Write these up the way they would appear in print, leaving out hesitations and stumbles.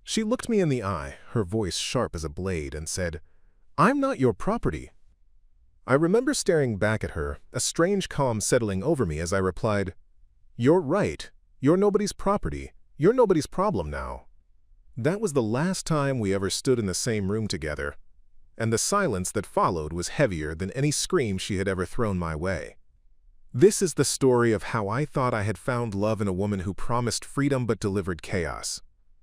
She looked me in the eye, her voice sharp as a blade, and said, "I'm not your property." I remember staring back at her, a strange calm settling over me as I replied, "You're right. You're nobody's property. You're nobody's problem now." That was the last time we ever stood in the same room together, and the silence that followed was heavier than any scream she had ever thrown my way. This is the story of how I thought I had found love in a woman who promised freedom but delivered chaos,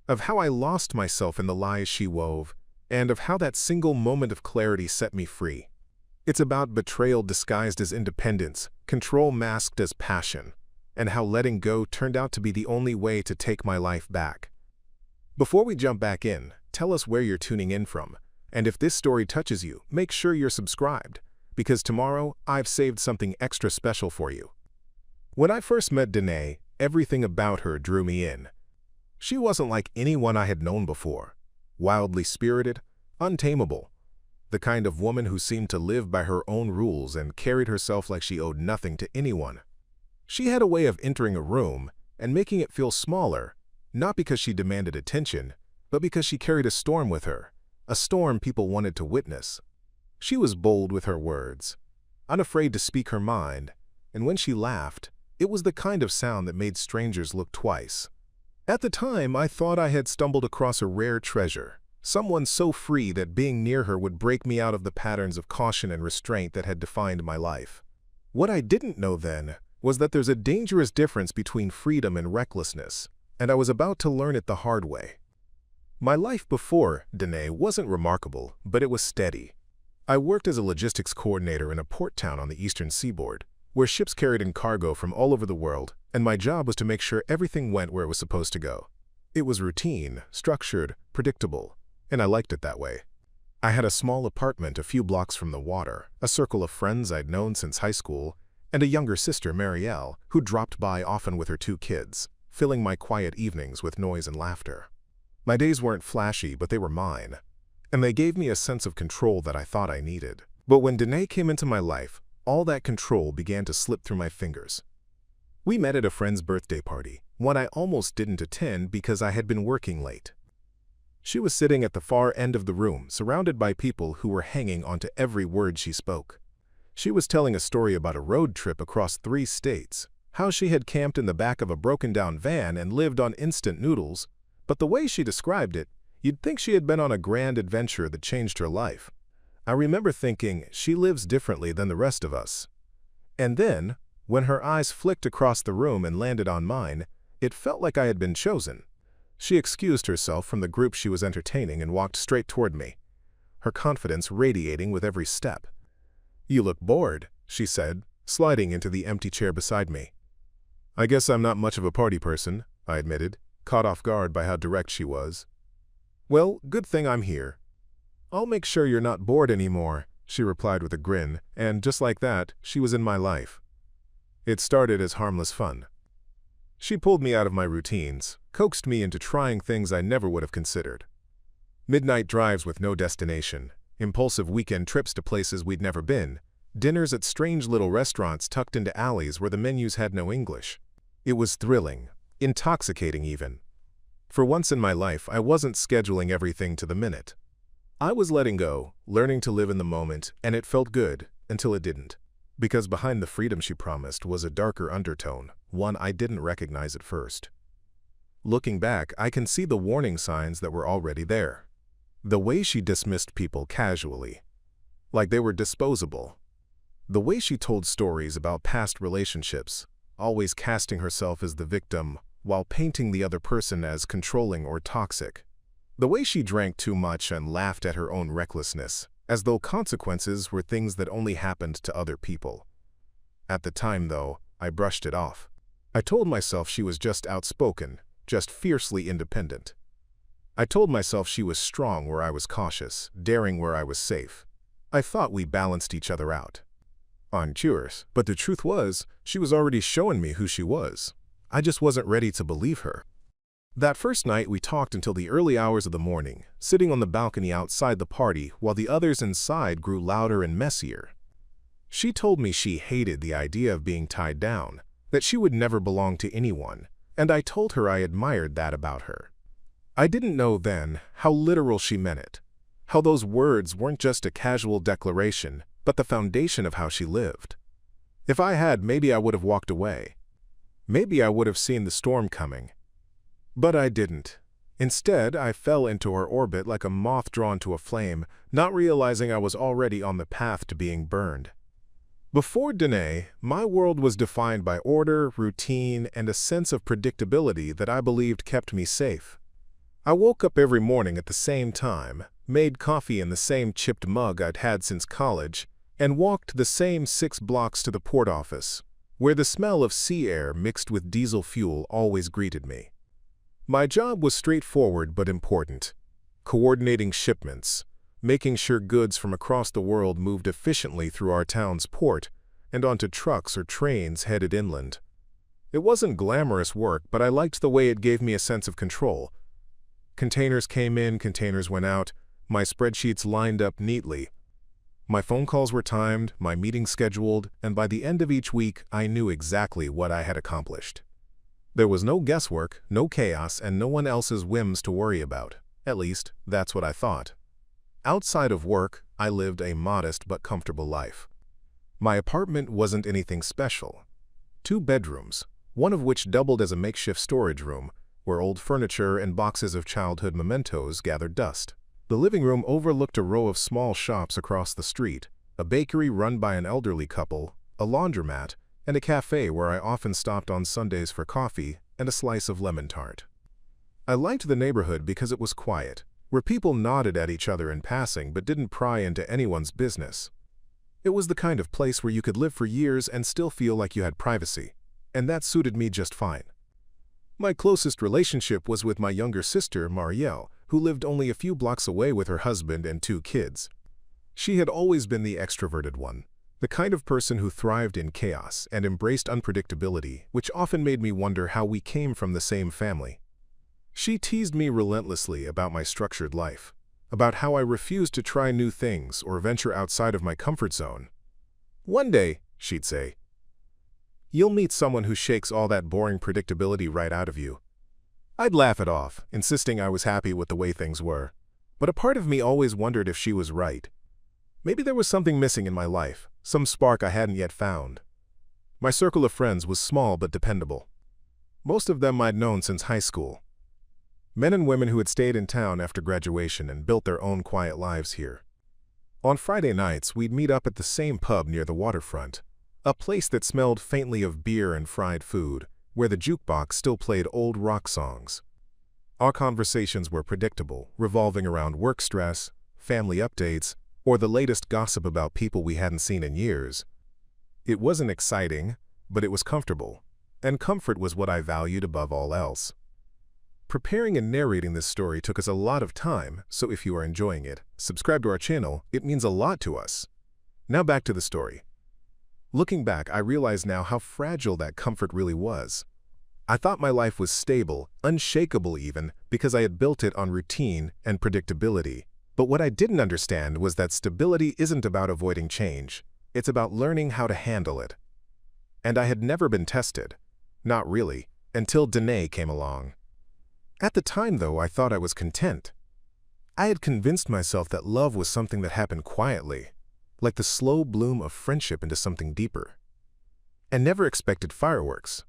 of how I lost myself in the lies she wove, and of how that single moment of clarity set me free. It's about betrayal disguised as independence, control masked as passion, and how letting go turned out to be the only way to take my life back. Before we jump back in, tell us where you're tuning in from, and if this story touches you, make sure you're subscribed, because tomorrow I've saved something extra special for you. When I first met Danae, everything about her drew me in. She wasn't like anyone I had known before, wildly spirited, untamable, the kind of woman who seemed to live by her own rules and carried herself like she owed nothing to anyone. She had a way of entering a room and making it feel smaller, not because she demanded attention, but because she carried a storm with her, a storm people wanted to witness. She was bold with her words, unafraid to speak her mind, and when she laughed, it was the kind of sound that made strangers look twice. At the time, I thought I had stumbled across a rare treasure, someone so free that being near her would break me out of the patterns of caution and restraint that had defined my life. What I didn't know then was that there's a dangerous difference between freedom and recklessness, and I was about to learn it the hard way. My life before Danae wasn't remarkable, but it was steady. I worked as a logistics coordinator in a port town on the eastern seaboard, where ships carried in cargo from all over the world, and my job was to make sure everything went where it was supposed to go. It was routine, structured, predictable, and I liked it that way. I had a small apartment a few blocks from the water, a circle of friends I'd known since high school, and a younger sister, Marielle, who dropped by often with her 2 kids, filling my quiet evenings with noise and laughter. My days weren't flashy, but they were mine, and they gave me a sense of control that I thought I needed. But when Danae came into my life, all that control began to slip through my fingers. We met at a friend's birthday party, one I almost didn't attend because I had been working late. She was sitting at the far end of the room, surrounded by people who were hanging onto every word she spoke. She was telling a story about a road trip across 3 states, how she had camped in the back of a broken-down van and lived on instant noodles, but the way she described it, you'd think she had been on a grand adventure that changed her life. I remember thinking, she lives differently than the rest of us. And then, when her eyes flicked across the room and landed on mine, it felt like I had been chosen. She excused herself from the group she was entertaining and walked straight toward me, her confidence radiating with every step. "You look bored," she said, sliding into the empty chair beside me. "I guess I'm not much of a party person," I admitted, caught off guard by how direct she was. "Well, good thing I'm here." "I'll make sure you're not bored anymore," she replied with a grin, and just like that, she was in my life. It started as harmless fun. She pulled me out of my routines, coaxed me into trying things I never would have considered. Midnight drives with no destination, impulsive weekend trips to places we'd never been, dinners at strange little restaurants tucked into alleys where the menus had no English. It was thrilling, intoxicating even. For once in my life, I wasn't scheduling everything to the minute. I was letting go, learning to live in the moment, and it felt good until it didn't. Because behind the freedom she promised was a darker undertone, one I didn't recognize at first. Looking back, I can see the warning signs that were already there. The way she dismissed people casually, like they were disposable. The way she told stories about past relationships, always casting herself as the victim while painting the other person as controlling or toxic. The way she drank too much and laughed at her own recklessness, as though consequences were things that only happened to other people. At the time, though, I brushed it off. I told myself she was just outspoken, just fiercely independent. I told myself she was strong where I was cautious, daring where I was safe. I thought we balanced each other out. On cures, but the truth was, she was already showing me who she was. I just wasn't ready to believe her. That first night, we talked until the early hours of the morning, sitting on the balcony outside the party while the others inside grew louder and messier. She told me she hated the idea of being tied down, that she would never belong to anyone, and I told her I admired that about her. I didn't know then how literal she meant it, how those words weren't just a casual declaration, but the foundation of how she lived. If I had, maybe I would have walked away. Maybe I would have seen the storm coming. But I didn't. Instead, I fell into her orbit like a moth drawn to a flame, not realizing I was already on the path to being burned. Before Danae, my world was defined by order, routine, and a sense of predictability that I believed kept me safe. I woke up every morning at the same time, made coffee in the same chipped mug I'd had since college, and walked the same 6 blocks to the port office, where the smell of sea air mixed with diesel fuel always greeted me. My job was straightforward but important: coordinating shipments, making sure goods from across the world moved efficiently through our town's port and onto trucks or trains headed inland. It wasn't glamorous work, but I liked the way it gave me a sense of control. Containers came in, containers went out, my spreadsheets lined up neatly. My phone calls were timed, my meetings scheduled, and by the end of each week, I knew exactly what I had accomplished. There was no guesswork, no chaos, and no one else's whims to worry about. At least, that's what I thought. Outside of work, I lived a modest but comfortable life. My apartment wasn't anything special. 2 bedrooms, one of which doubled as a makeshift storage room, where old furniture and boxes of childhood mementos gathered dust. The living room overlooked a row of small shops across the street, a bakery run by an elderly couple, a laundromat, and a cafe where I often stopped on Sundays for coffee and a slice of lemon tart. I liked the neighborhood because it was quiet, where people nodded at each other in passing but didn't pry into anyone's business. It was the kind of place where you could live for years and still feel like you had privacy, and that suited me just fine. My closest relationship was with my younger sister, Marielle, who lived only a few blocks away with her husband and 2 kids. She had always been the extroverted one, the kind of person who thrived in chaos and embraced unpredictability, which often made me wonder how we came from the same family. She teased me relentlessly about my structured life, about how I refused to try new things or venture outside of my comfort zone. "One day," she'd say, "you'll meet someone who shakes all that boring predictability right out of you." I'd laugh it off, insisting I was happy with the way things were. But a part of me always wondered if she was right. Maybe there was something missing in my life, some spark I hadn't yet found. My circle of friends was small but dependable. Most of them I'd known since high school. Men and women who had stayed in town after graduation and built their own quiet lives here. On Friday nights, we'd meet up at the same pub near the waterfront, a place that smelled faintly of beer and fried food, where the jukebox still played old rock songs. Our conversations were predictable, revolving around work stress, family updates, or the latest gossip about people we hadn't seen in years. It wasn't exciting, but it was comfortable, and comfort was what I valued above all else. Preparing and narrating this story took us a lot of time, so if you are enjoying it, subscribe to our channel. It means a lot to us. Now back to the story. Looking back, I realize now how fragile that comfort really was. I thought my life was stable, unshakable even, because I had built it on routine and predictability. But what I didn't understand was that stability isn't about avoiding change. It's about learning how to handle it. And I had never been tested. Not really, until Danae came along. At the time, though, I thought I was content. I had convinced myself that love was something that happened quietly, like the slow bloom of friendship into something deeper. And never expected fireworks.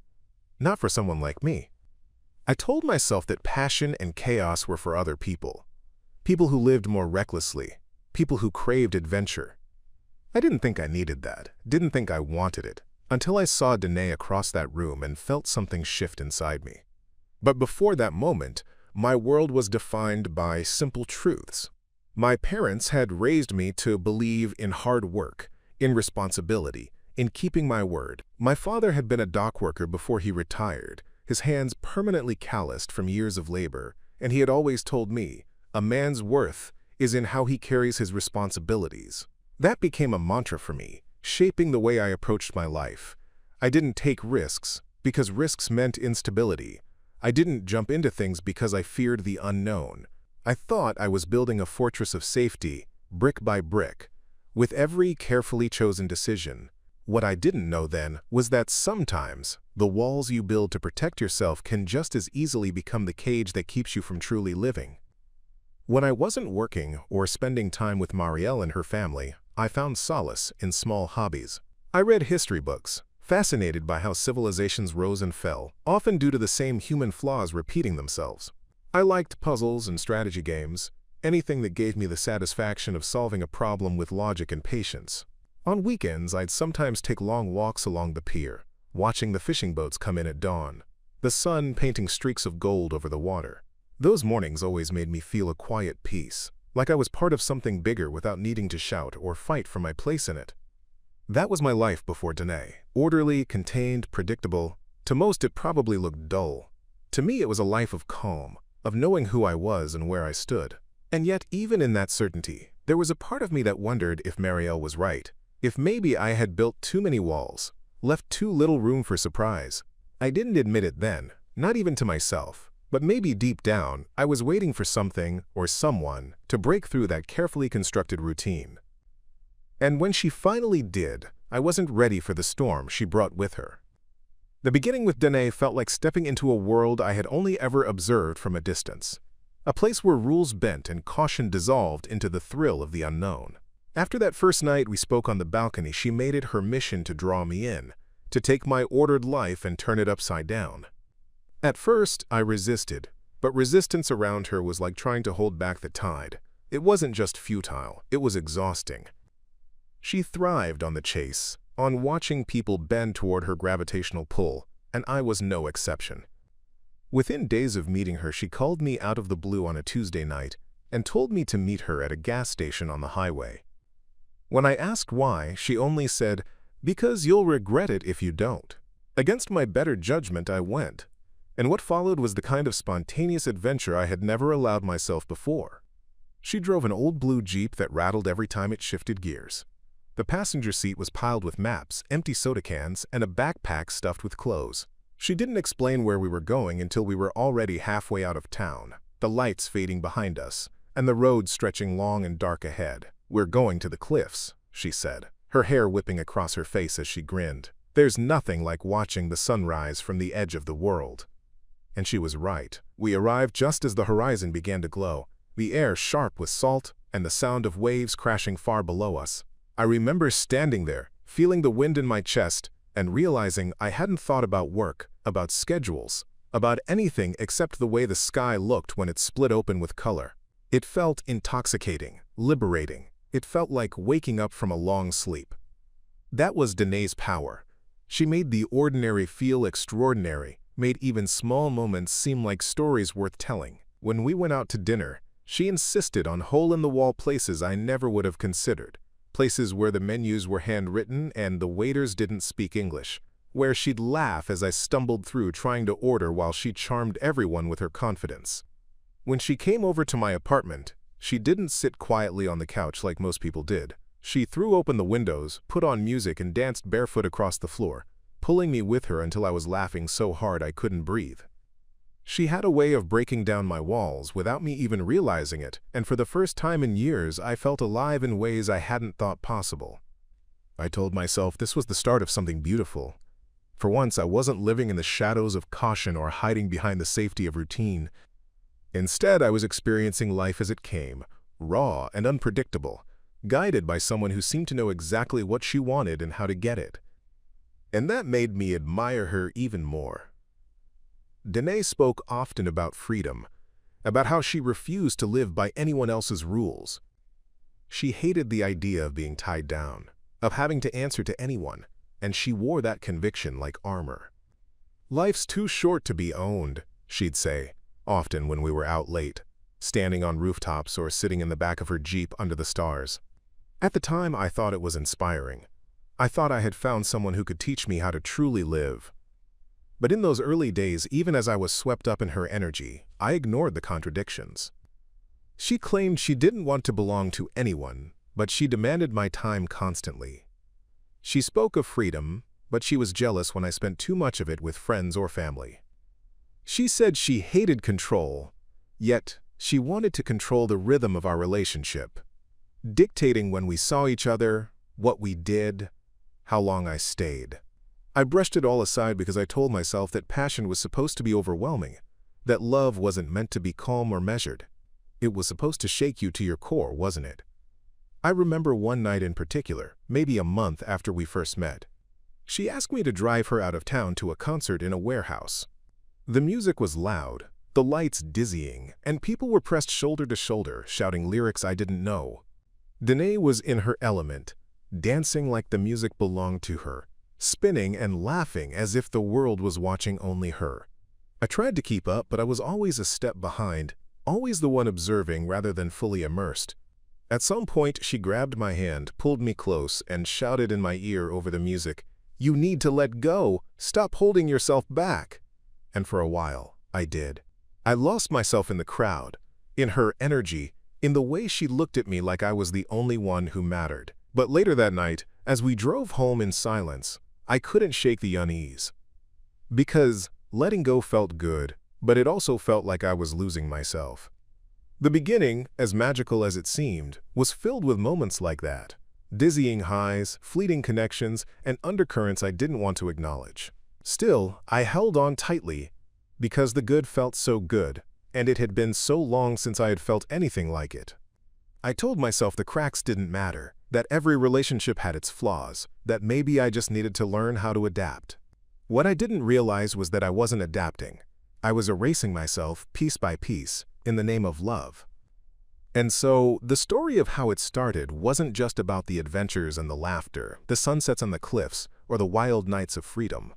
Not for someone like me. I told myself that passion and chaos were for other people. People who lived more recklessly. People who craved adventure. I didn't think I needed that, didn't think I wanted it, until I saw Danae across that room and felt something shift inside me. But before that moment, my world was defined by simple truths. My parents had raised me to believe in hard work, in responsibility, in keeping my word. My father had been a dock worker before he retired, his hands permanently calloused from years of labor, and he had always told me, a man's worth is in how he carries his responsibilities. That became a mantra for me, shaping the way I approached my life. I didn't take risks because risks meant instability. I didn't jump into things because I feared the unknown. I thought I was building a fortress of safety, brick by brick, with every carefully chosen decision, What I didn't know then was that sometimes the walls you build to protect yourself can just as easily become the cage that keeps you from truly living. When I wasn't working or spending time with Marielle and her family, I found solace in small hobbies. I read history books, fascinated by how civilizations rose and fell, often due to the same human flaws repeating themselves. I liked puzzles and strategy games, anything that gave me the satisfaction of solving a problem with logic and patience. On weekends, I'd sometimes take long walks along the pier, watching the fishing boats come in at dawn, the sun painting streaks of gold over the water. Those mornings always made me feel a quiet peace, like I was part of something bigger without needing to shout or fight for my place in it. That was my life before Danae. Orderly, contained, predictable. To most, it probably looked dull. To me, it was a life of calm, of knowing who I was and where I stood. And yet, even in that certainty, there was a part of me that wondered if Marielle was right. If maybe I had built too many walls, left too little room for surprise. I didn't admit it then, not even to myself, but maybe deep down, I was waiting for something or someone to break through that carefully constructed routine. And when she finally did, I wasn't ready for the storm she brought with her. The beginning with Danae felt like stepping into a world I had only ever observed from a distance, a place where rules bent and caution dissolved into the thrill of the unknown. After that first night we spoke on the balcony, she made it her mission to draw me in, to take my ordered life and turn it upside down. At first, I resisted, but resistance around her was like trying to hold back the tide. It wasn't just futile, it was exhausting. She thrived on the chase, on watching people bend toward her gravitational pull, and I was no exception. Within days of meeting her, she called me out of the blue on a Tuesday night and told me to meet her at a gas station on the highway. When I asked why, she only said, "Because you'll regret it if you don't." Against my better judgment, I went, and what followed was the kind of spontaneous adventure I had never allowed myself before. She drove an old blue Jeep that rattled every time it shifted gears. The passenger seat was piled with maps, empty soda cans, and a backpack stuffed with clothes. She didn't explain where we were going until we were already halfway out of town, the lights fading behind us, and the road stretching long and dark ahead. "We're going to the cliffs," she said, her hair whipping across her face as she grinned. "There's nothing like watching the sunrise from the edge of the world." And she was right. We arrived just as the horizon began to glow, the air sharp with salt and the sound of waves crashing far below us. I remember standing there, feeling the wind in my chest, and realizing I hadn't thought about work, about schedules, about anything except the way the sky looked when it split open with color. It felt intoxicating, liberating. It felt like waking up from a long sleep. That was Danae's power. She made the ordinary feel extraordinary, made even small moments seem like stories worth telling. When we went out to dinner, she insisted on hole-in-the-wall places I never would have considered. Places where the menus were handwritten and the waiters didn't speak English, where she'd laugh as I stumbled through trying to order while she charmed everyone with her confidence. When she came over to my apartment, she didn't sit quietly on the couch like most people did. She threw open the windows, put on music, and danced barefoot across the floor, pulling me with her until I was laughing so hard I couldn't breathe. She had a way of breaking down my walls without me even realizing it, and for the first time in years I felt alive in ways I hadn't thought possible. I told myself this was the start of something beautiful. For once, I wasn't living in the shadows of caution or hiding behind the safety of routine. Instead, I was experiencing life as it came, raw and unpredictable, guided by someone who seemed to know exactly what she wanted and how to get it. And that made me admire her even more. Danae spoke often about freedom, about how she refused to live by anyone else's rules. She hated the idea of being tied down, of having to answer to anyone, and she wore that conviction like armor. "Life's too short to be owned," she'd say, often when we were out late, standing on rooftops or sitting in the back of her Jeep under the stars. At the time, I thought it was inspiring. I thought I had found someone who could teach me how to truly live. But in those early days, even as I was swept up in her energy, I ignored the contradictions. She claimed she didn't want to belong to anyone, but she demanded my time constantly. She spoke of freedom, but she was jealous when I spent too much of it with friends or family. She said she hated control, yet she wanted to control the rhythm of our relationship, dictating when we saw each other, what we did, how long I stayed. I brushed it all aside because I told myself that passion was supposed to be overwhelming, that love wasn't meant to be calm or measured. It was supposed to shake you to your core, wasn't it? I remember one night in particular, maybe a month after we first met. She asked me to drive her out of town to a concert in a warehouse. The music was loud, the lights dizzying, and people were pressed shoulder to shoulder, shouting lyrics I didn't know. Danae was in her element, dancing like the music belonged to her, spinning and laughing as if the world was watching only her. I tried to keep up, but I was always a step behind, always the one observing rather than fully immersed. At some point, she grabbed my hand, pulled me close, and shouted in my ear over the music, "You need to let go! Stop holding yourself back!" And for a while, I did. I lost myself in the crowd, in her energy, in the way she looked at me like I was the only one who mattered. But later that night, as we drove home in silence, I couldn't shake the unease. Because letting go felt good, but it also felt like I was losing myself. The beginning, as magical as it seemed, was filled with moments like that. Dizzying highs, fleeting connections, and undercurrents I didn't want to acknowledge. Still, I held on tightly, because the good felt so good, and it had been so long since I had felt anything like it. I told myself the cracks didn't matter, that every relationship had its flaws, that maybe I just needed to learn how to adapt. What I didn't realize was that I wasn't adapting. I was erasing myself, piece by piece, in the name of love. And so, the story of how it started wasn't just about the adventures and the laughter, the sunsets on the cliffs, or the wild nights of freedom.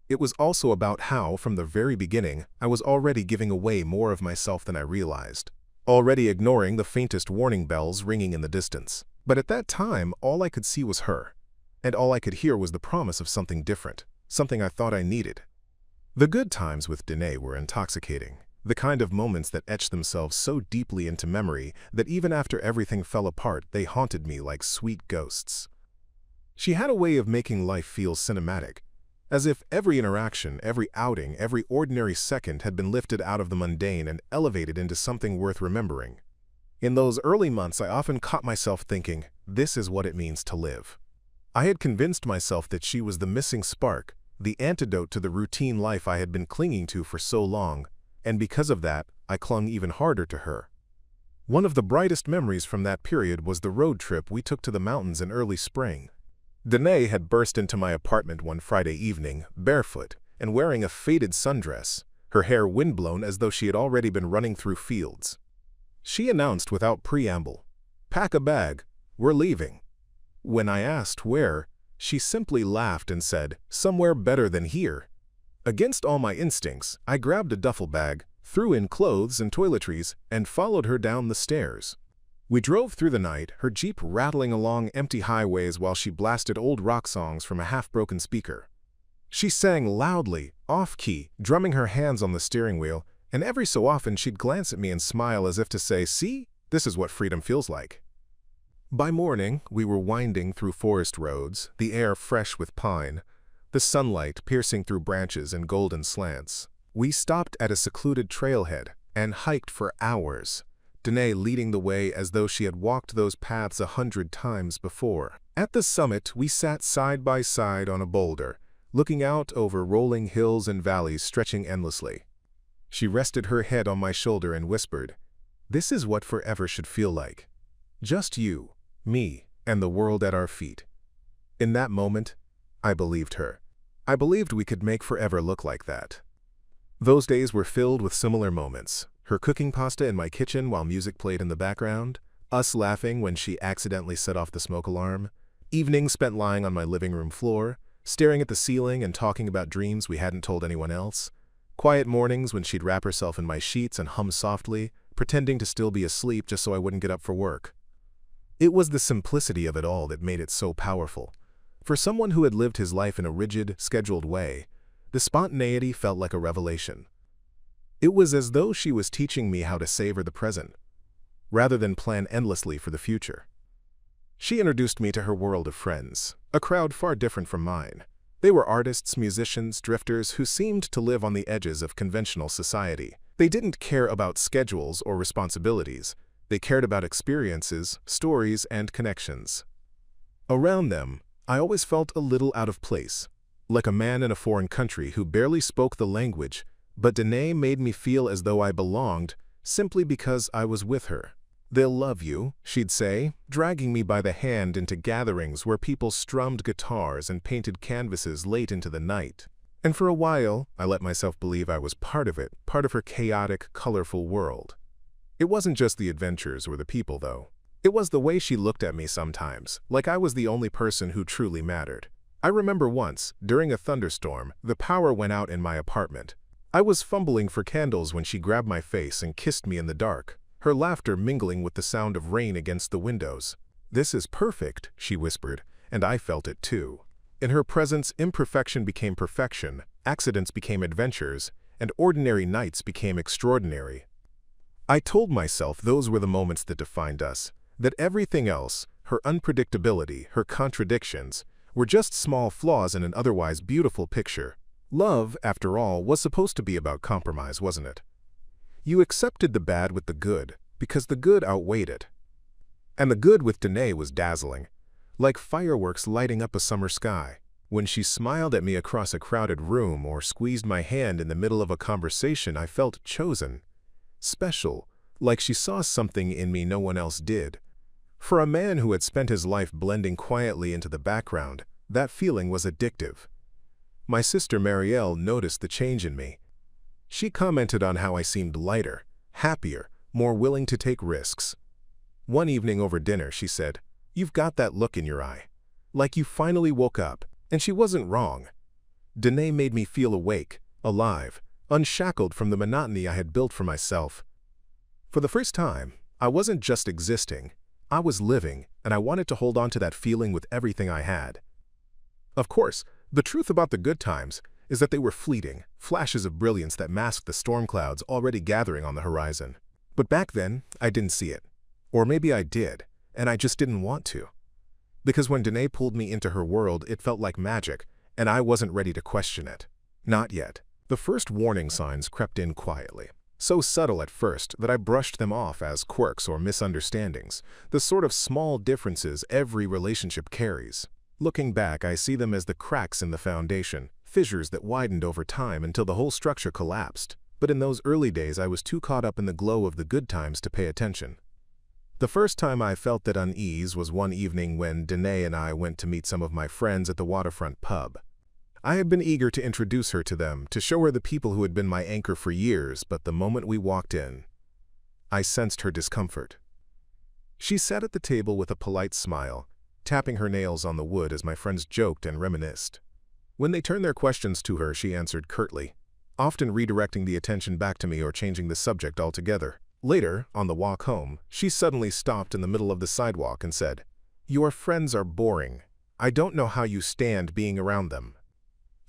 It was also about how, from the very beginning, I was already giving away more of myself than I realized, already ignoring the faintest warning bells ringing in the distance. But at that time, all I could see was her, and all I could hear was the promise of something different, something I thought I needed. The good times with Danae were intoxicating, the kind of moments that etched themselves so deeply into memory that even after everything fell apart, they haunted me like sweet ghosts. She had a way of making life feel cinematic, as if every interaction, every outing, every ordinary second had been lifted out of the mundane and elevated into something worth remembering. In those early months, I often caught myself thinking, this is what it means to live. I had convinced myself that she was the missing spark, the antidote to the routine life I had been clinging to for so long, and because of that, I clung even harder to her. One of the brightest memories from that period was the road trip we took to the mountains in early spring. Danae had burst into my apartment one Friday evening, barefoot, and wearing a faded sundress, her hair windblown as though she had already been running through fields. She announced without preamble, "Pack a bag, we're leaving." When I asked where, she simply laughed and said, "Somewhere better than here." Against all my instincts, I grabbed a duffel bag, threw in clothes and toiletries, and followed her down the stairs. We drove through the night, her Jeep rattling along empty highways while she blasted old rock songs from a half-broken speaker. She sang loudly, off-key, drumming her hands on the steering wheel, and every so often she'd glance at me and smile as if to say, "See, this is what freedom feels like." By morning, we were winding through forest roads, the air fresh with pine, the sunlight piercing through branches in golden slants. We stopped at a secluded trailhead and hiked for hours, Danae leading the way as though she had walked those paths 100 times before. At the summit, we sat side by side on a boulder, looking out over rolling hills and valleys stretching endlessly. She rested her head on my shoulder and whispered, "This is what forever should feel like. Just you, me, and the world at our feet." In that moment, I believed her. I believed we could make forever look like that. Those days were filled with similar moments. Her cooking pasta in my kitchen while music played in the background, us laughing when she accidentally set off the smoke alarm, evenings spent lying on my living room floor, staring at the ceiling and talking about dreams we hadn't told anyone else, quiet mornings when she'd wrap herself in my sheets and hum softly, pretending to still be asleep just so I wouldn't get up for work. It was the simplicity of it all that made it so powerful. For someone who had lived his life in a rigid, scheduled way, the spontaneity felt like a revelation. It was as though she was teaching me how to savor the present, rather than plan endlessly for the future. She introduced me to her world of friends, a crowd far different from mine. They were artists, musicians, drifters who seemed to live on the edges of conventional society. They didn't care about schedules or responsibilities. They cared about experiences, stories, and connections. Around them, I always felt a little out of place, like a man in a foreign country who barely spoke the language, but Danae made me feel as though I belonged simply because I was with her. "They'll love you," she'd say, dragging me by the hand into gatherings where people strummed guitars and painted canvases late into the night. And for a while, I let myself believe I was part of it, part of her chaotic, colorful world. It wasn't just the adventures or the people, though. It was the way she looked at me sometimes, like I was the only person who truly mattered. I remember once, during a thunderstorm, the power went out in my apartment. I was fumbling for candles when she grabbed my face and kissed me in the dark, her laughter mingling with the sound of rain against the windows. "This is perfect," she whispered, and I felt it too. In her presence, imperfection became perfection, accidents became adventures, and ordinary nights became extraordinary. I told myself those were the moments that defined us, that everything else, her unpredictability, her contradictions, were just small flaws in an otherwise beautiful picture. Love, after all, was supposed to be about compromise, wasn't it? You accepted the bad with the good, because the good outweighed it. And the good with Danae was dazzling, like fireworks lighting up a summer sky. When she smiled at me across a crowded room or squeezed my hand in the middle of a conversation, I felt chosen, special, like she saw something in me no one else did. For a man who had spent his life blending quietly into the background, that feeling was addictive. My sister Marielle noticed the change in me. She commented on how I seemed lighter, happier, more willing to take risks. One evening over dinner, she said, "You've got that look in your eye, like you finally woke up," and she wasn't wrong. Danae made me feel awake, alive, unshackled from the monotony I had built for myself. For the first time, I wasn't just existing, I was living, and I wanted to hold on to that feeling with everything I had. Of course, the truth about the good times is that they were fleeting, flashes of brilliance that masked the storm clouds already gathering on the horizon. But back then, I didn't see it. Or maybe I did, and I just didn't want to. Because when Danae pulled me into her world, it felt like magic, and I wasn't ready to question it. Not yet. The first warning signs crept in quietly. So subtle at first that I brushed them off as quirks or misunderstandings, the sort of small differences every relationship carries. Looking back, I see them as the cracks in the foundation, fissures that widened over time until the whole structure collapsed. But in those early days, I was too caught up in the glow of the good times to pay attention. The first time I felt that unease was one evening when Danae and I went to meet some of my friends at the waterfront pub. I had been eager to introduce her to them, to show her the people who had been my anchor for years, but the moment we walked in, I sensed her discomfort. She sat at the table with a polite smile, tapping her nails on the wood as my friends joked and reminisced. When they turned their questions to her, she answered curtly, often redirecting the attention back to me or changing the subject altogether. Later, on the walk home, she suddenly stopped in the middle of the sidewalk and said, "Your friends are boring. I don't know how you stand being around them."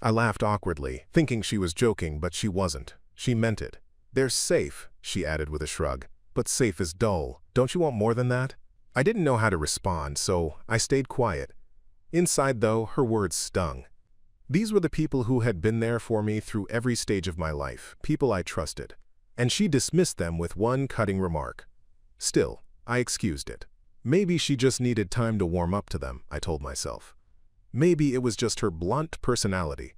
I laughed awkwardly, thinking she was joking, but she wasn't. She meant it. "They're safe," she added with a shrug. "But safe is dull. Don't you want more than that?" I didn't know how to respond, so I stayed quiet. Inside, though, her words stung. These were the people who had been there for me through every stage of my life, people I trusted. And she dismissed them with one cutting remark. Still, I excused it. Maybe she just needed time to warm up to them, I told myself. Maybe it was just her blunt personality.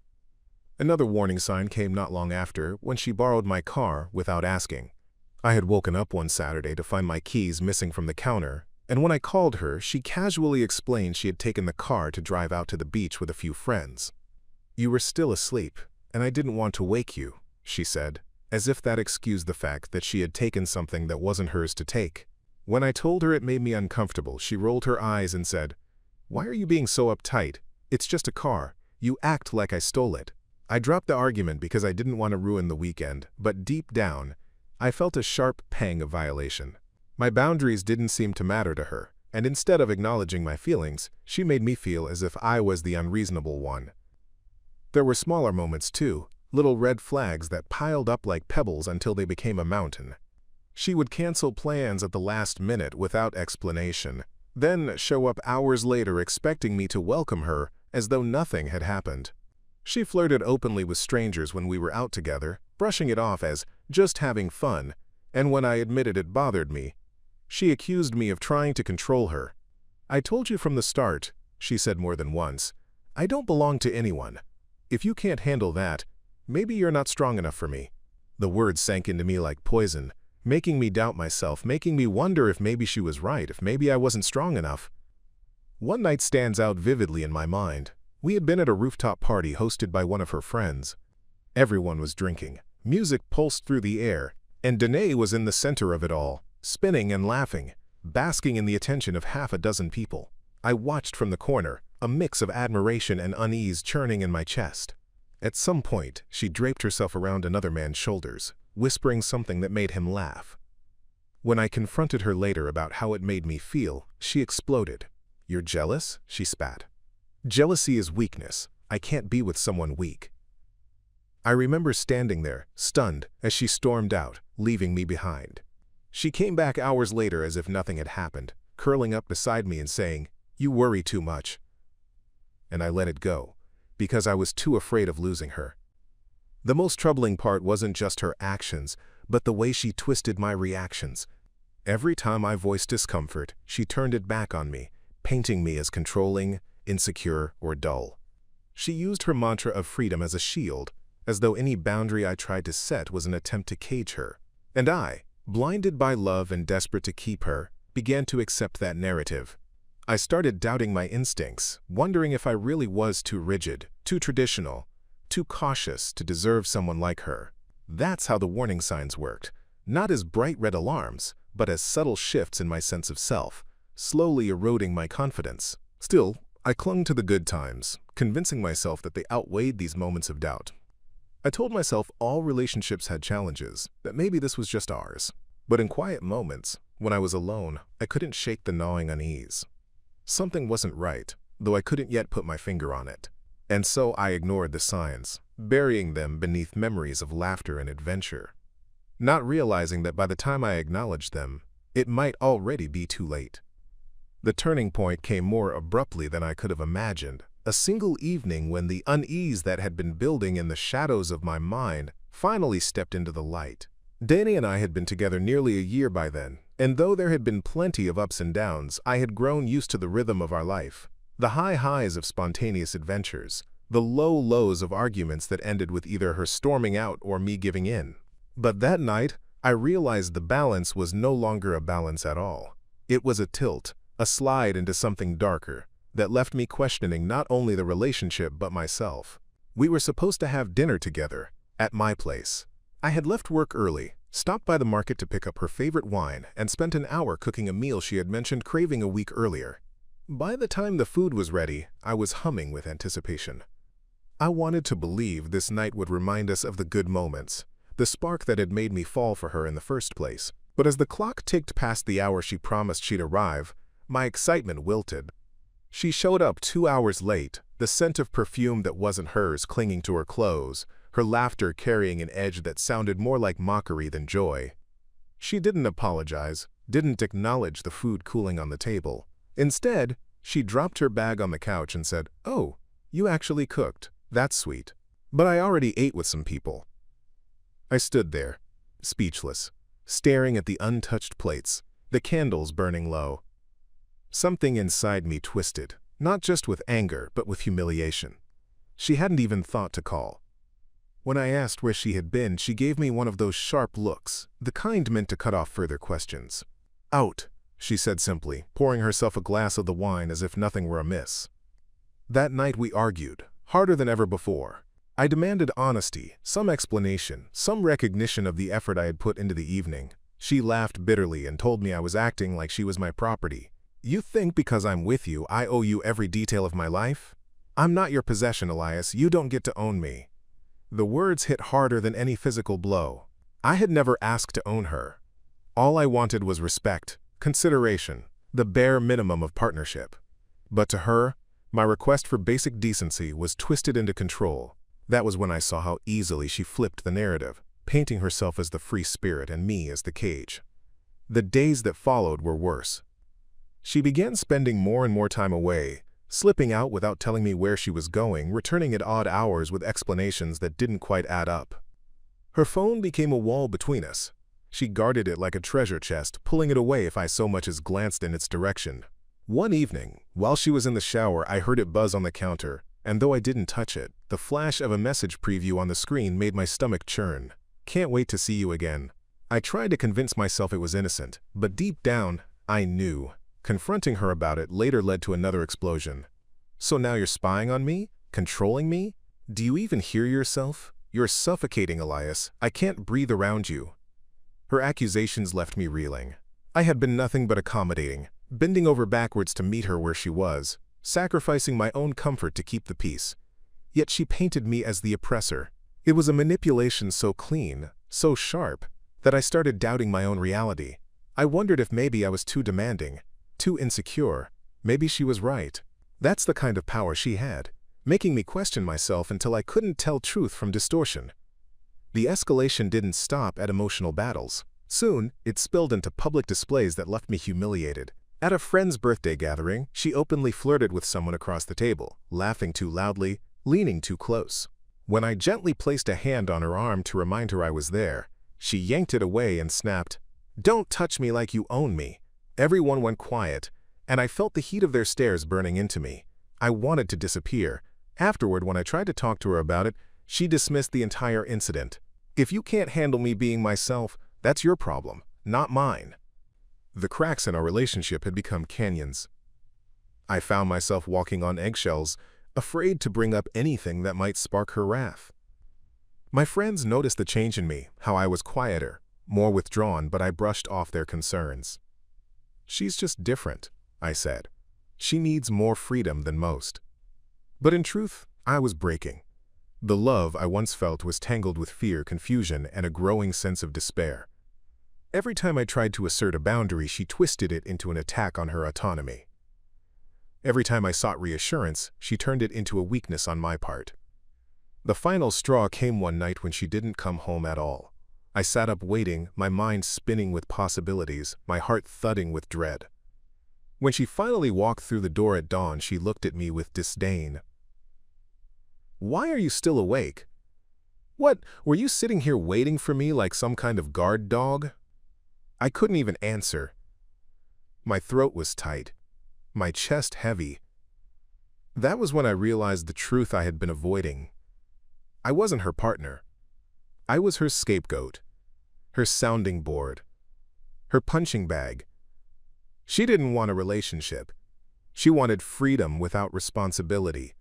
Another warning sign came not long after, when she borrowed my car without asking. I had woken up one Saturday to find my keys missing from the counter, and when I called her, she casually explained she had taken the car to drive out to the beach with a few friends. "You were still asleep, and I didn't want to wake you," she said, as if that excused the fact that she had taken something that wasn't hers to take. When I told her it made me uncomfortable, she rolled her eyes and said, "Why are you being so uptight? It's just a car. You act like I stole it." I dropped the argument because I didn't want to ruin the weekend, but deep down, I felt a sharp pang of violation. My boundaries didn't seem to matter to her, and instead of acknowledging my feelings, she made me feel as if I was the unreasonable one. There were smaller moments too, little red flags that piled up like pebbles until they became a mountain. She would cancel plans at the last minute without explanation, then show up hours later expecting me to welcome her as though nothing had happened. She flirted openly with strangers when we were out together, brushing it off as just having fun, and when I admitted it bothered me, she accused me of trying to control her. "I told you from the start, she said more than once. I don't belong to anyone. If you can't handle that, maybe you're not strong enough for me. The words sank into me like poison, making me doubt myself, making me wonder if maybe she was right, if maybe I wasn't strong enough. One night stands out vividly in my mind. We had been at a rooftop party hosted by one of her friends. Everyone was drinking. Music pulsed through the air, and Danae was in the center of it all, spinning and laughing, basking in the attention of half a dozen people. I watched from the corner, a mix of admiration and unease churning in my chest. At some point, she draped herself around another man's shoulders, whispering something that made him laugh. When I confronted her later about how it made me feel, she exploded. "You're jealous?" she spat. "Jealousy is weakness. I can't be with someone weak." I remember standing there, stunned, as she stormed out, leaving me behind. She came back hours later as if nothing had happened, curling up beside me and saying, "You worry too much." And I let it go, because I was too afraid of losing her. The most troubling part wasn't just her actions, but the way she twisted my reactions. Every time I voiced discomfort, she turned it back on me, painting me as controlling, insecure, or dull. She used her mantra of freedom as a shield, as though any boundary I tried to set was an attempt to cage her. And I, blinded by love and desperate to keep her, began to accept that narrative. I started doubting my instincts, wondering if I really was too rigid, too traditional, too cautious to deserve someone like her. That's how the warning signs worked, not as bright red alarms, but as subtle shifts in my sense of self, slowly eroding my confidence. Still, I clung to the good times, convincing myself that they outweighed these moments of doubt. I told myself all relationships had challenges, that maybe this was just ours. But in quiet moments, when I was alone, I couldn't shake the gnawing unease. Something wasn't right, though I couldn't yet put my finger on it. And so I ignored the signs, burying them beneath memories of laughter and adventure, not realizing that by the time I acknowledged them, it might already be too late. The turning point came more abruptly than I could have imagined. A single evening when the unease that had been building in the shadows of my mind finally stepped into the light. Danae and I had been together nearly a year by then, and though there had been plenty of ups and downs, I had grown used to the rhythm of our life. The high highs of spontaneous adventures, the low lows of arguments that ended with either her storming out or me giving in. But that night, I realized the balance was no longer a balance at all. It was a tilt, a slide into something darker, that left me questioning not only the relationship but myself. We were supposed to have dinner together, at my place. I had left work early, stopped by the market to pick up her favorite wine, and spent an hour cooking a meal she had mentioned craving a week earlier. By the time the food was ready, I was humming with anticipation. I wanted to believe this night would remind us of the good moments, the spark that had made me fall for her in the first place. But as the clock ticked past the hour she promised she'd arrive, my excitement wilted. She showed up 2 hours late, the scent of perfume that wasn't hers clinging to her clothes, her laughter carrying an edge that sounded more like mockery than joy. She didn't apologize, didn't acknowledge the food cooling on the table. Instead, she dropped her bag on the couch and said, "Oh, you actually cooked. That's sweet. But I already ate with some people." I stood there, speechless, staring at the untouched plates, the candles burning low. Something inside me twisted, not just with anger, but with humiliation. She hadn't even thought to call. When I asked where she had been, she gave me one of those sharp looks, the kind meant to cut off further questions. "Out," she said simply, pouring herself a glass of the wine as if nothing were amiss. That night we argued, harder than ever before. I demanded honesty, some explanation, some recognition of the effort I had put into the evening. She laughed bitterly and told me I was acting like she was my property. "You think because I'm with you, I owe you every detail of my life? I'm not your possession, Elias. You don't get to own me." The words hit harder than any physical blow. I had never asked to own her. All I wanted was respect, consideration, the bare minimum of partnership. But to her, my request for basic decency was twisted into control. That was when I saw how easily she flipped the narrative, painting herself as the free spirit and me as the cage. The days that followed were worse. She began spending more and more time away, slipping out without telling me where she was going, returning at odd hours with explanations that didn't quite add up. Her phone became a wall between us. She guarded it like a treasure chest, pulling it away if I so much as glanced in its direction. One evening, while she was in the shower, I heard it buzz on the counter, and though I didn't touch it, the flash of a message preview on the screen made my stomach churn. "Can't wait to see you again." I tried to convince myself it was innocent, but deep down, I knew. Confronting her about it later led to another explosion. "So now you're spying on me? Controlling me? Do you even hear yourself? You're suffocating, Elias. I can't breathe around you." Her accusations left me reeling. I had been nothing but accommodating, bending over backwards to meet her where she was, sacrificing my own comfort to keep the peace. Yet she painted me as the oppressor. It was a manipulation so clean, so sharp, that I started doubting my own reality. I wondered if maybe I was too demanding, too insecure. Maybe she was right. That's the kind of power she had, making me question myself until I couldn't tell truth from distortion. The escalation didn't stop at emotional battles. Soon, it spilled into public displays that left me humiliated. At a friend's birthday gathering, she openly flirted with someone across the table, laughing too loudly, leaning too close. When I gently placed a hand on her arm to remind her I was there, she yanked it away and snapped, "Don't touch me like you own me." Everyone went quiet, and I felt the heat of their stares burning into me. I wanted to disappear. Afterward, when I tried to talk to her about it, she dismissed the entire incident. "If you can't handle me being myself, that's your problem, not mine." The cracks in our relationship had become canyons. I found myself walking on eggshells, afraid to bring up anything that might spark her wrath. My friends noticed the change in me, how I was quieter, more withdrawn, but I brushed off their concerns. "She's just different," I said. "She needs more freedom than most." But in truth, I was breaking. The love I once felt was tangled with fear, confusion, and a growing sense of despair. Every time I tried to assert a boundary, she twisted it into an attack on her autonomy. Every time I sought reassurance, she turned it into a weakness on my part. The final straw came one night when she didn't come home at all. I sat up waiting, my mind spinning with possibilities, my heart thudding with dread. When she finally walked through the door at dawn, she looked at me with disdain. "Why are you still awake? What, were you sitting here waiting for me like some kind of guard dog?" I couldn't even answer. My throat was tight, my chest heavy. That was when I realized the truth I had been avoiding. I wasn't her partner. I was her scapegoat, her sounding board, her punching bag. She didn't want a relationship. She wanted freedom without responsibility,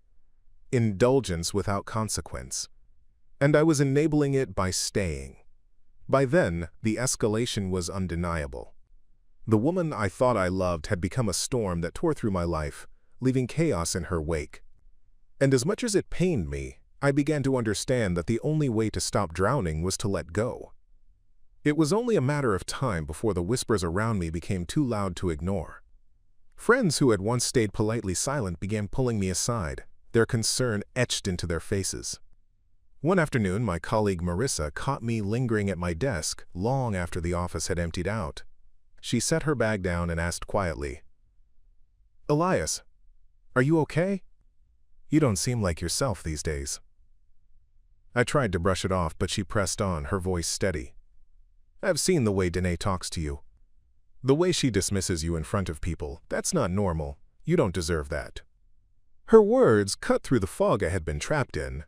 indulgence without consequence. And I was enabling it by staying. By then, the escalation was undeniable. The woman I thought I loved had become a storm that tore through my life, leaving chaos in her wake. And as much as it pained me, I began to understand that the only way to stop drowning was to let go. It was only a matter of time before the whispers around me became too loud to ignore. Friends who had once stayed politely silent began pulling me aside, their concern etched into their faces. One afternoon, my colleague Marissa caught me lingering at my desk long after the office had emptied out. She set her bag down and asked quietly, "Elias, are you okay? You don't seem like yourself these days." I tried to brush it off, but she pressed on, her voice steady. "I've seen the way Danae talks to you. The way she dismisses you in front of people, that's not normal. You don't deserve that." Her words cut through the fog I had been trapped in,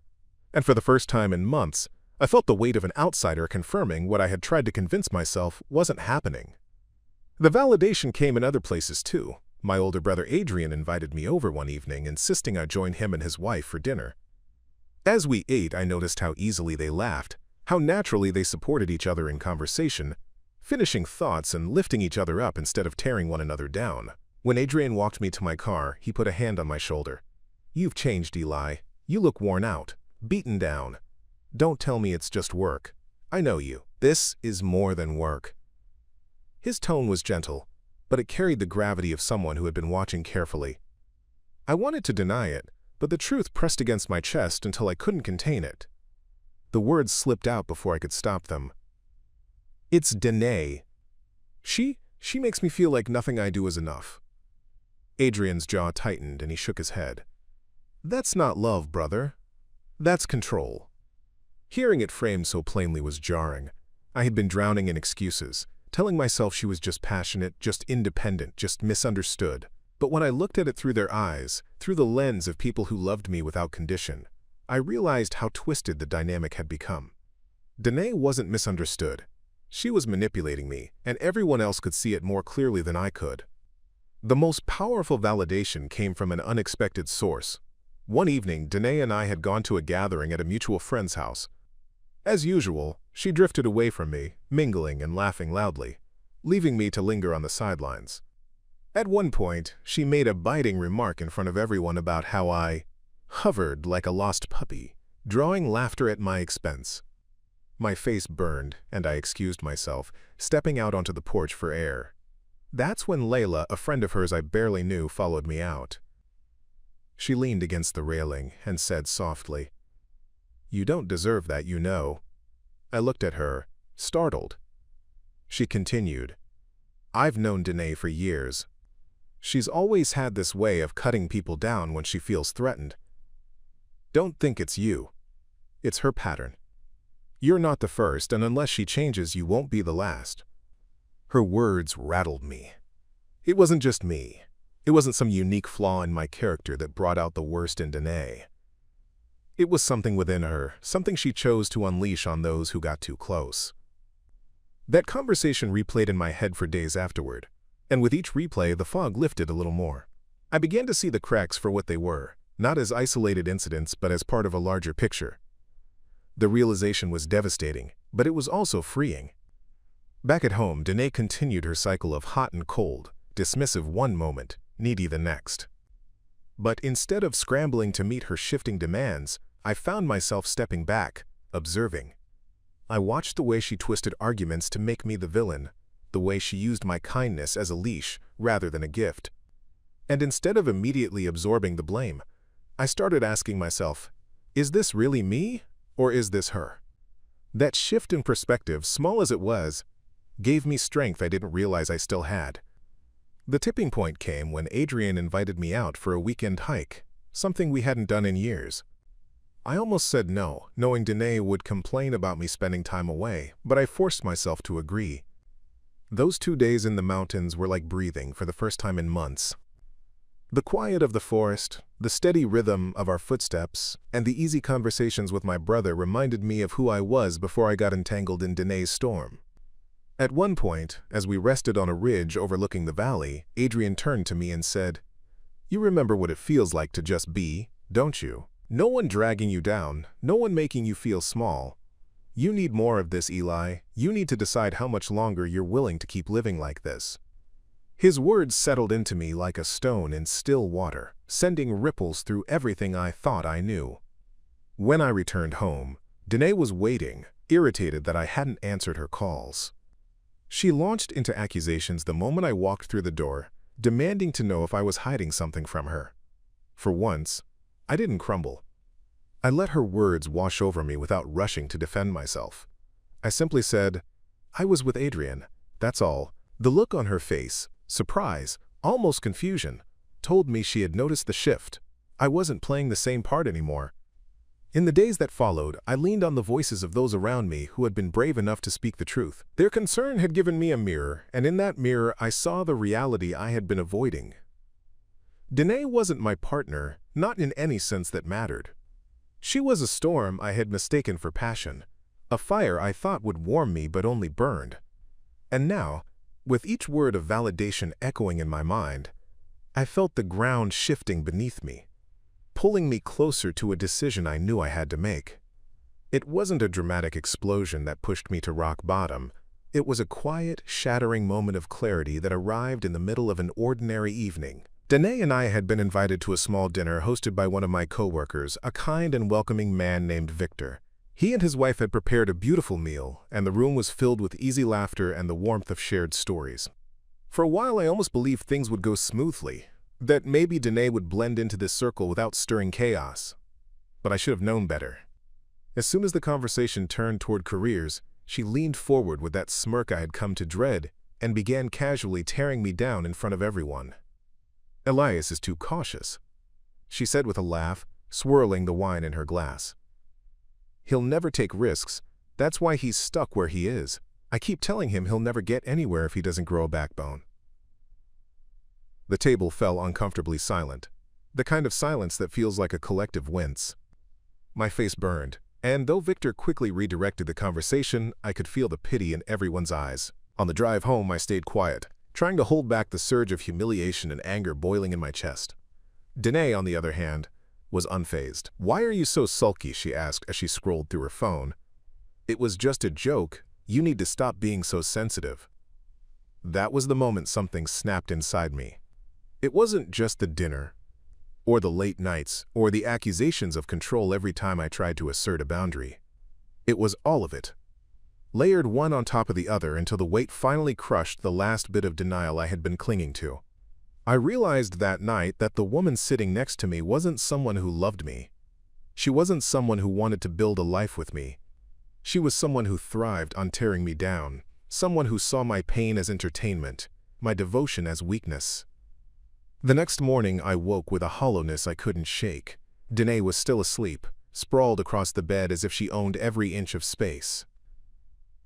and for the first time in months, I felt the weight of an outsider confirming what I had tried to convince myself wasn't happening. The validation came in other places too. My older brother Adrian invited me over one evening, insisting I join him and his wife for dinner. As we ate, I noticed how easily they laughed, how naturally they supported each other in conversation, finishing thoughts and lifting each other up instead of tearing one another down. When Adrian walked me to my car, he put a hand on my shoulder. "You've changed, Eli. You look worn out, beaten down. Don't tell me it's just work. I know you. This is more than work." His tone was gentle, but it carried the gravity of someone who had been watching carefully. I wanted to deny it, but the truth pressed against my chest until I couldn't contain it. The words slipped out before I could stop them. "It's Danae. She makes me feel like nothing I do is enough." Adrian's jaw tightened and he shook his head. "That's not love, brother. That's control." Hearing it framed so plainly was jarring. I had been drowning in excuses, telling myself she was just passionate, just independent, just misunderstood. But when I looked at it through their eyes, through the lens of people who loved me without condition, I realized how twisted the dynamic had become. Danae wasn't misunderstood. She was manipulating me, and everyone else could see it more clearly than I could. The most powerful validation came from an unexpected source. One evening, Danae and I had gone to a gathering at a mutual friend's house. As usual, she drifted away from me, mingling and laughing loudly, leaving me to linger on the sidelines. At one point, she made a biting remark in front of everyone about how I hovered like a lost puppy, drawing laughter at my expense. My face burned, and I excused myself, stepping out onto the porch for air. That's when Layla, a friend of hers I barely knew, followed me out. She leaned against the railing and said softly, "You don't deserve that, you know." I looked at her, startled. She continued, "I've known Danae for years. She's always had this way of cutting people down when she feels threatened. Don't think it's you. It's her pattern. You're not the first, and unless she changes, you won't be the last." Her words rattled me. It wasn't just me. It wasn't some unique flaw in my character that brought out the worst in Danae. It was something within her, something she chose to unleash on those who got too close. That conversation replayed in my head for days afterward, and with each replay the fog lifted a little more. I began to see the cracks for what they were, not as isolated incidents but as part of a larger picture. The realization was devastating, but it was also freeing. Back at home, Danae continued her cycle of hot and cold, dismissive one moment, needy the next. But instead of scrambling to meet her shifting demands, I found myself stepping back, observing. I watched the way she twisted arguments to make me the villain, the way she used my kindness as a leash rather than a gift. And instead of immediately absorbing the blame, I started asking myself, is this really me, or is this her? That shift in perspective, small as it was, gave me strength I didn't realize I still had. The tipping point came when Adrian invited me out for a weekend hike, something we hadn't done in years. I almost said no, knowing Danae would complain about me spending time away, but I forced myself to agree. Those 2 days in the mountains were like breathing for the first time in months. The quiet of the forest, the steady rhythm of our footsteps, and the easy conversations with my brother reminded me of who I was before I got entangled in Danae's storm. At one point, as we rested on a ridge overlooking the valley, Adrian turned to me and said, "You remember what it feels like to just be, don't you? No one dragging you down, no one making you feel small. You need more of this, Eli. You need to decide how much longer you're willing to keep living like this." His words settled into me like a stone in still water, sending ripples through everything I thought I knew. When I returned home, Danae was waiting, irritated that I hadn't answered her calls. She launched into accusations the moment I walked through the door, demanding to know if I was hiding something from her. For once, I didn't crumble. I let her words wash over me without rushing to defend myself. I simply said, "I was with Adrian, that's all." The look on her face, surprise, almost confusion, told me she had noticed the shift. I wasn't playing the same part anymore. In the days that followed, I leaned on the voices of those around me who had been brave enough to speak the truth. Their concern had given me a mirror, and in that mirror I saw the reality I had been avoiding. Danae wasn't my partner, not in any sense that mattered. She was a storm I had mistaken for passion, a fire I thought would warm me but only burned. And now, with each word of validation echoing in my mind, I felt the ground shifting beneath me, pulling me closer to a decision I knew I had to make. It wasn't a dramatic explosion that pushed me to rock bottom. It was a quiet, shattering moment of clarity that arrived in the middle of an ordinary evening. Danae and I had been invited to a small dinner hosted by one of my coworkers, a kind and welcoming man named Victor. He and his wife had prepared a beautiful meal, and the room was filled with easy laughter and the warmth of shared stories. For a while I almost believed things would go smoothly, that maybe Danae would blend into this circle without stirring chaos. But I should have known better. As soon as the conversation turned toward careers, she leaned forward with that smirk I had come to dread and began casually tearing me down in front of everyone. "Elias is too cautious," she said with a laugh, swirling the wine in her glass. "He'll never take risks. That's why he's stuck where he is. I keep telling him he'll never get anywhere if he doesn't grow a backbone." The table fell uncomfortably silent, the kind of silence that feels like a collective wince. My face burned, and though Victor quickly redirected the conversation, I could feel the pity in everyone's eyes. On the drive home, I stayed quiet, trying to hold back the surge of humiliation and anger boiling in my chest. Danae, on the other hand, was unfazed. "Why are you so sulky?" she asked as she scrolled through her phone. "It was just a joke. You need to stop being so sensitive." That was the moment something snapped inside me. It wasn't just the dinner, or the late nights, or the accusations of control every time I tried to assert a boundary. It was all of it, layered one on top of the other until the weight finally crushed the last bit of denial I had been clinging to. I realized that night that the woman sitting next to me wasn't someone who loved me. She wasn't someone who wanted to build a life with me. She was someone who thrived on tearing me down, someone who saw my pain as entertainment, my devotion as weakness. The next morning, I woke with a hollowness I couldn't shake. Danae was still asleep, sprawled across the bed as if she owned every inch of space.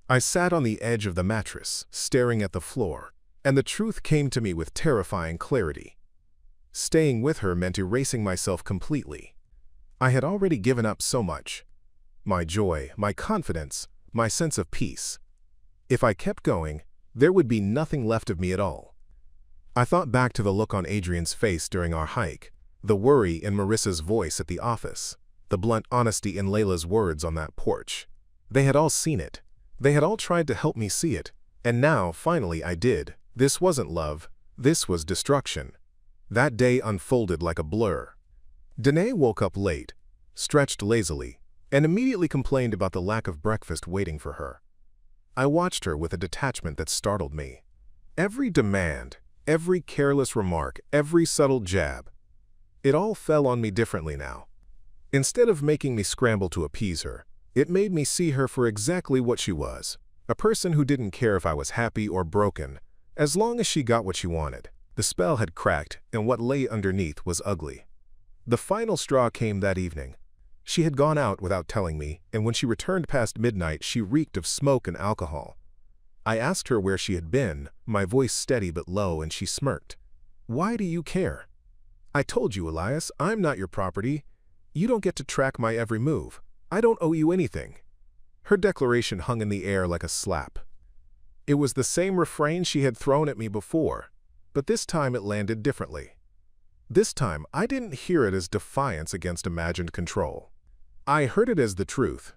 I sat on the edge of the mattress, staring at the floor, and the truth came to me with terrifying clarity. Staying with her meant erasing myself completely. I had already given up so much. My joy, my confidence, my sense of peace. If I kept going, there would be nothing left of me at all. I thought back to the look on Adrian's face during our hike, the worry in Marissa's voice at the office, the blunt honesty in Layla's words on that porch. They had all seen it. They had all tried to help me see it. And now, finally, I did. This wasn't love. This was destruction. That day unfolded like a blur. Danae woke up late, stretched lazily, and immediately complained about the lack of breakfast waiting for her. I watched her with a detachment that startled me. Every demand, every careless remark, every subtle jab, it all fell on me differently now. Instead of making me scramble to appease her, it made me see her for exactly what she was, a person who didn't care if I was happy or broken, as long as she got what she wanted. The spell had cracked, and what lay underneath was ugly. The final straw came that evening. She had gone out without telling me, and when she returned past midnight, she reeked of smoke and alcohol. I asked her where she had been, my voice steady but low, and she smirked. "Why do you care? I told you, Elias, I'm not your property. You don't get to track my every move. I don't owe you anything." Her declaration hung in the air like a slap. It was the same refrain she had thrown at me before, but this time it landed differently. This time, I didn't hear it as defiance against imagined control. I heard it as the truth.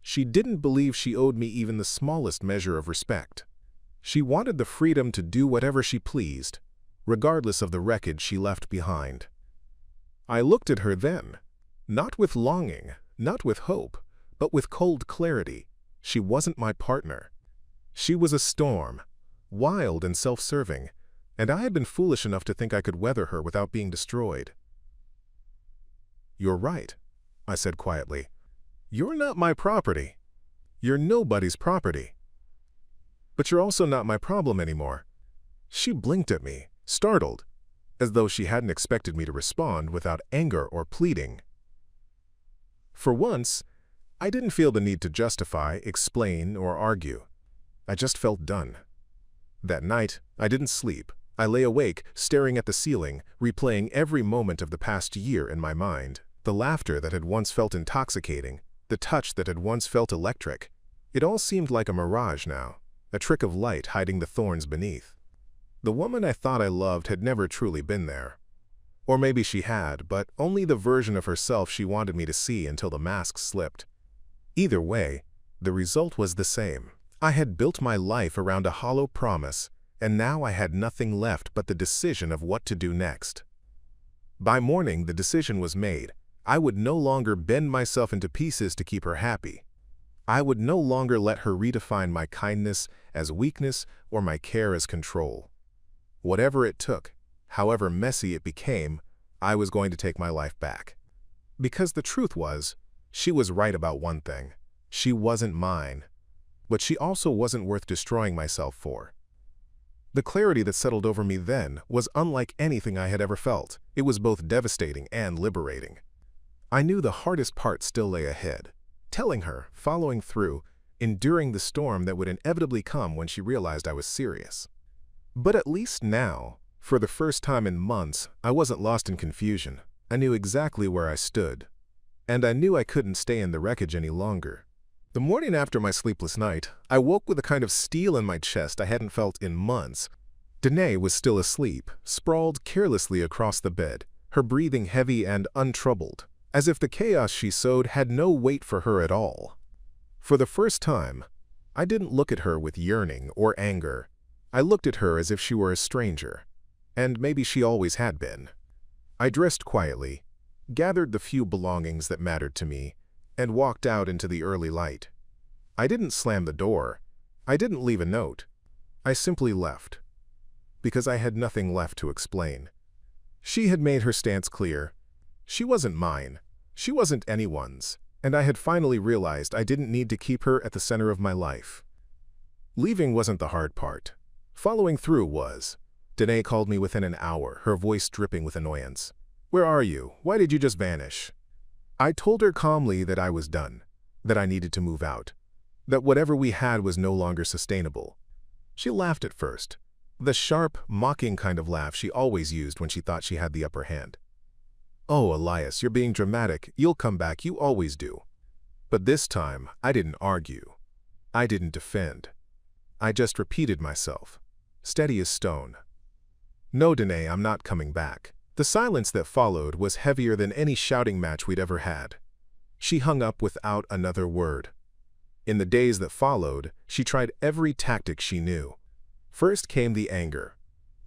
She didn't believe she owed me even the smallest measure of respect. She wanted the freedom to do whatever she pleased, regardless of the wreckage she left behind. I looked at her then, not with longing, not with hope, but with cold clarity. She wasn't my partner. She was a storm, wild and self-serving, and I had been foolish enough to think I could weather her without being destroyed. "You're right," I said quietly. "You're not my property. You're nobody's property. But you're also not my problem anymore." She blinked at me, startled, as though she hadn't expected me to respond without anger or pleading. For once, I didn't feel the need to justify, explain, or argue. I just felt done. That night, I didn't sleep. I lay awake, staring at the ceiling, replaying every moment of the past year in my mind. The laughter that had once felt intoxicating, the touch that had once felt electric. It all seemed like a mirage now, a trick of light hiding the thorns beneath. The woman I thought I loved had never truly been there. Or maybe she had, but only the version of herself she wanted me to see until the mask slipped. Either way, the result was the same. I had built my life around a hollow promise, and now I had nothing left but the decision of what to do next. By morning, the decision was made. I would no longer bend myself into pieces to keep her happy. I would no longer let her redefine my kindness as weakness or my care as control. Whatever it took, however messy it became, I was going to take my life back. Because the truth was, she was right about one thing. She wasn't mine. But she also wasn't worth destroying myself for. The clarity that settled over me then was unlike anything I had ever felt. It was both devastating and liberating. I knew the hardest part still lay ahead. Telling her, following through, enduring the storm that would inevitably come when she realized I was serious. But at least now, For the first time in months, I wasn't lost in confusion. I knew exactly where I stood. And I knew I couldn't stay in the wreckage any longer. The morning after my sleepless night, I woke with a kind of steel in my chest I hadn't felt in months. Danae was still asleep, sprawled carelessly across the bed, her breathing heavy and untroubled, as if the chaos she sowed had no weight for her at all. For the first time, I didn't look at her with yearning or anger. I looked at her as if she were a stranger, and maybe she always had been. I dressed quietly, gathered the few belongings that mattered to me, and walked out into the early light. I didn't slam the door. I didn't leave a note. I simply left, because I had nothing left to explain. She had made her stance clear. She wasn't mine. She wasn't anyone's, and I had finally realized I didn't need to keep her at the center of my life. Leaving wasn't the hard part. Following through was. Danae called me within an hour, her voice dripping with annoyance. "Where are you? Why did you just vanish?" I told her calmly that I was done, that I needed to move out, that whatever we had was no longer sustainable. She laughed at first, the sharp, mocking kind of laugh she always used when she thought she had the upper hand. "Oh, Elias, you're being dramatic. You'll come back. You always do." But this time, I didn't argue. I didn't defend. I just repeated myself, steady as stone. "No, Danae, I'm not coming back." The silence that followed was heavier than any shouting match we'd ever had. She hung up without another word. In the days that followed, she tried every tactic she knew. First came the anger.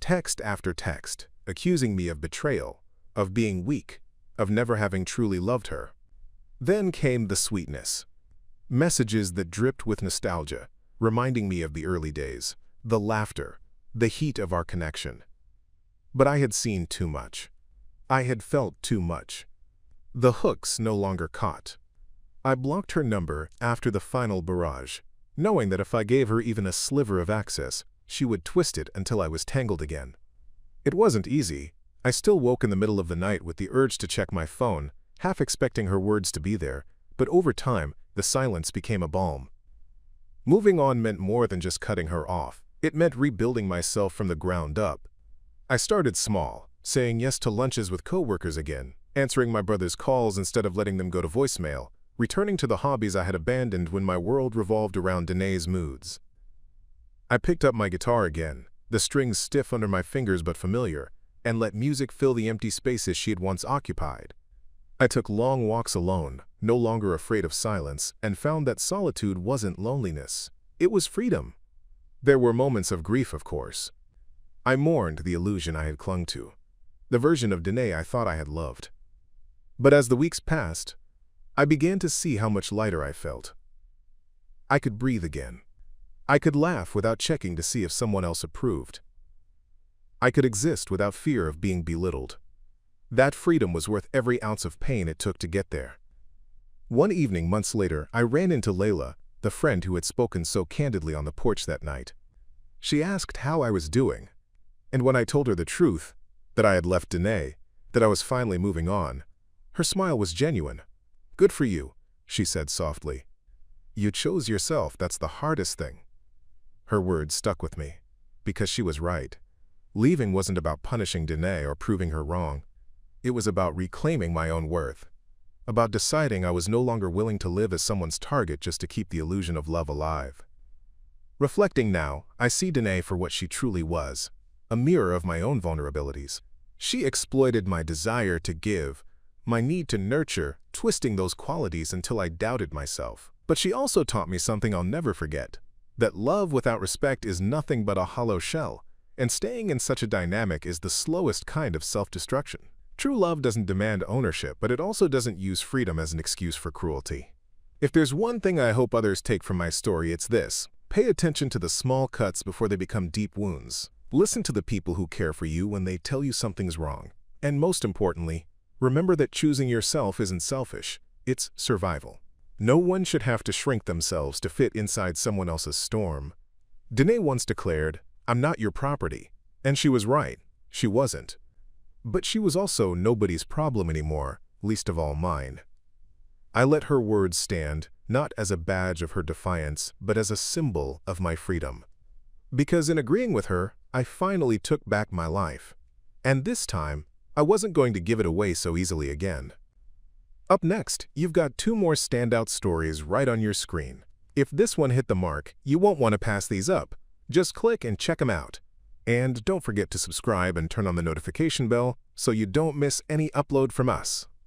Text after text, accusing me of betrayal, of being weak, of never having truly loved her. Then came the sweetness. Messages that dripped with nostalgia, reminding me of the early days, the laughter, the heat of our connection. But I had seen too much. I had felt too much. The hooks no longer caught. I blocked her number after the final barrage, knowing that if I gave her even a sliver of access, she would twist it until I was tangled again. It wasn't easy. I still woke in the middle of the night with the urge to check my phone, half expecting her words to be there, but over time, the silence became a balm. Moving on meant more than just cutting her off. It meant rebuilding myself from the ground up. I started small, saying yes to lunches with coworkers again, answering my brother's calls instead of letting them go to voicemail, returning to the hobbies I had abandoned when my world revolved around Danae's moods. I picked up my guitar again, the strings stiff under my fingers but familiar, and let music fill the empty spaces she had once occupied. I took long walks alone, no longer afraid of silence, and found that solitude wasn't loneliness. It was freedom. There were moments of grief, of course. I mourned the illusion I had clung to, the version of Danae I thought I had loved. But as the weeks passed, I began to see how much lighter I felt. I could breathe again. I could laugh without checking to see if someone else approved. I could exist without fear of being belittled. That freedom was worth every ounce of pain it took to get there. One evening months later, I ran into Layla, the friend who had spoken so candidly on the porch that night. She asked how I was doing. And when I told her the truth, that I had left Danae, that I was finally moving on, her smile was genuine. "Good for you," she said softly. "You chose yourself, that's the hardest thing." Her words stuck with me, because she was right. Leaving wasn't about punishing Danae or proving her wrong. It was about reclaiming my own worth, about deciding I was no longer willing to live as someone's target just to keep the illusion of love alive. Reflecting now, I see Danae for what she truly was. A mirror of my own vulnerabilities. She exploited my desire to give, my need to nurture, twisting those qualities until I doubted myself. But she also taught me something I'll never forget, that love without respect is nothing but a hollow shell, and staying in such a dynamic is the slowest kind of self-destruction. True love doesn't demand ownership, but it also doesn't use freedom as an excuse for cruelty. If there's one thing I hope others take from my story, it's this. Pay attention to the small cuts before they become deep wounds. Listen to the people who care for you when they tell you something's wrong. And most importantly, remember that choosing yourself isn't selfish, it's survival. No one should have to shrink themselves to fit inside someone else's storm. Danae once declared, "I'm not your property." And she was right, she wasn't. But she was also nobody's problem anymore, least of all mine. I let her words stand, not as a badge of her defiance, but as a symbol of my freedom. Because in agreeing with her, I finally took back my life. And this time, I wasn't going to give it away so easily again. Up next, you've got 2 more standout stories right on your screen. If this one hit the mark, you won't want to pass these up. Just click and check them out. And don't forget to subscribe and turn on the notification bell so you don't miss any upload from us.